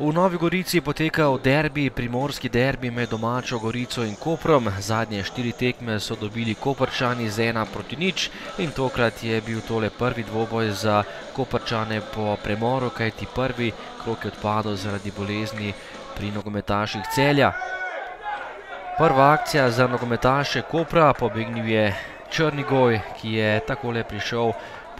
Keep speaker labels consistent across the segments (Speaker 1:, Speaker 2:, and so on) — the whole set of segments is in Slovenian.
Speaker 1: V Novi Gorici je potekal derbi, primorski derbi med domačo Gorico in Koprom. Zadnje 4 tekme so dobili Koprčani z 1:0 in tokrat je bil tole prvi dvoboj za Koprčane po premoru, kajti prvi krog je odpadel zaradi bolezni pri nogometaših Celja. Prva akcija za nogometaše Kopra, pobegnil je Črnigoj, ki je takole prišel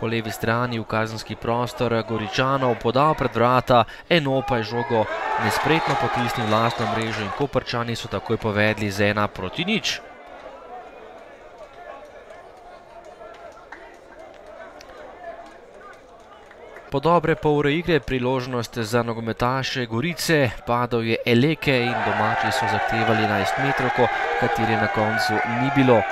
Speaker 1: po levi strani v kazenski prostor Goričanov, podal pred vrata, Eno pa je žogo nespretno potisnil v lastno mrežo in Koprčani so takoj povedli z 1:0. Po dobre pol ure igre priložnost za nogometaše Gorice, padel je Eleke in domači so zahtevali 11-metrovko, kateri na koncu ni bilo.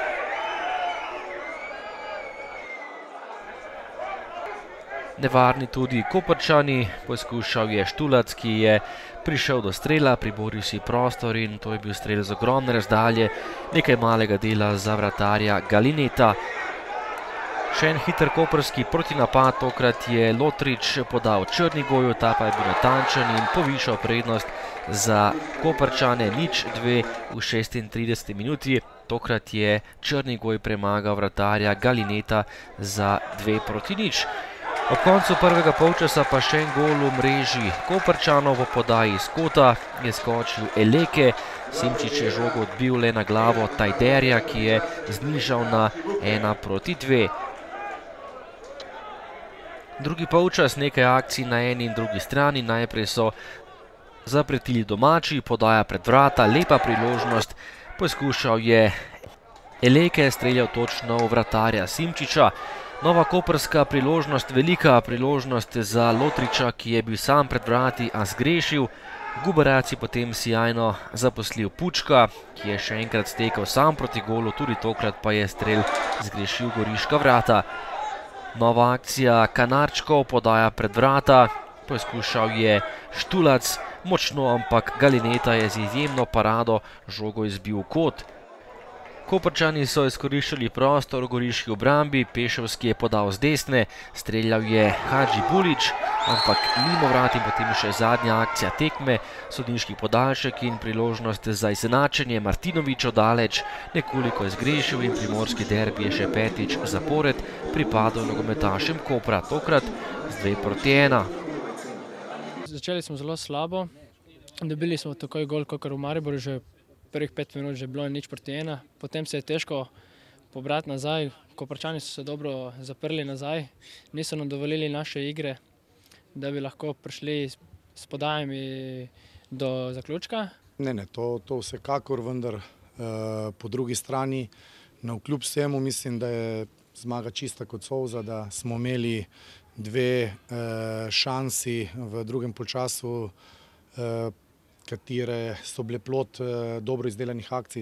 Speaker 1: Nevarni tudi Koprčani, poskušal je Štulac, ki je prišel do strela, priboril si prostor in to je bil strel z ogromne razdalje, nekaj malega dela za vratarja Galineta. Še en hiter koprski protinapad, tokrat je Lotrič podal Črnigoju, ta pa je bil natančen in povišal prednost za Koprčane 0:2 v 36. minuti. Tokrat je Črnigoj premagal vratarja Galineta za 2:0. Ob koncu prvega polčasa pa še en gol v mreži Koprčanov, po podaji iz kota je skočil Eleke, Simčič je žogo odbil le na glavo Tajderja, ki je znižal na 1:2. Drugi polčas, nekaj akcij na eni in drugi strani, najprej so zapretili domači, podaja pred vrata, lepa priložnost, poskušal je Eleke, streljal točno v vratarja Simčiča. Nova koprska priložnost, velika priložnost za Lotriča, ki je bil sam pred vrati, a zgrešil. Guberac je potem sijajno zaposlil Pučka, ki je še enkrat stekel sam proti golu, tudi tokrat pa je strel zgrešil goriška vrata. Nova akcija Kanarčkov, podaja pred vrata, poskušal je Štulac, močno, ampak Galineta je z izjemno parado žogo izbil v kot. Koprčani so izkoriščali prostor v goriški obrambi, Pešovski je podal z desne, streljal je Hadži Bulič, ampak mimo vrat in potem še zadnja akcija tekme, sodniški podaljšek in priložnost za izenačenje. Martinović daleč, nekoliko je zgrešil in primorski derbi je še 5. zapored pripadal nogometašem Kopra, tokrat z 2:1.
Speaker 2: Začeli smo zelo slabo, dobili smo takoj gol kakor v Mariboru, že prvih 5 minut že bilo 0:1, potem se je težko pobrati nazaj, Koprčani so se dobro zaprli nazaj, niso nam dovolili naše igre, da bi lahko prišli s podajami do zaključka.
Speaker 3: Ne, to vsekakor, vendar po drugi strani navkljub vsemu mislim, da je zmaga čista kot solza, da smo imeli 2 šansi v drugem polčasu, katere so bile plod dobro izdelanih akcij.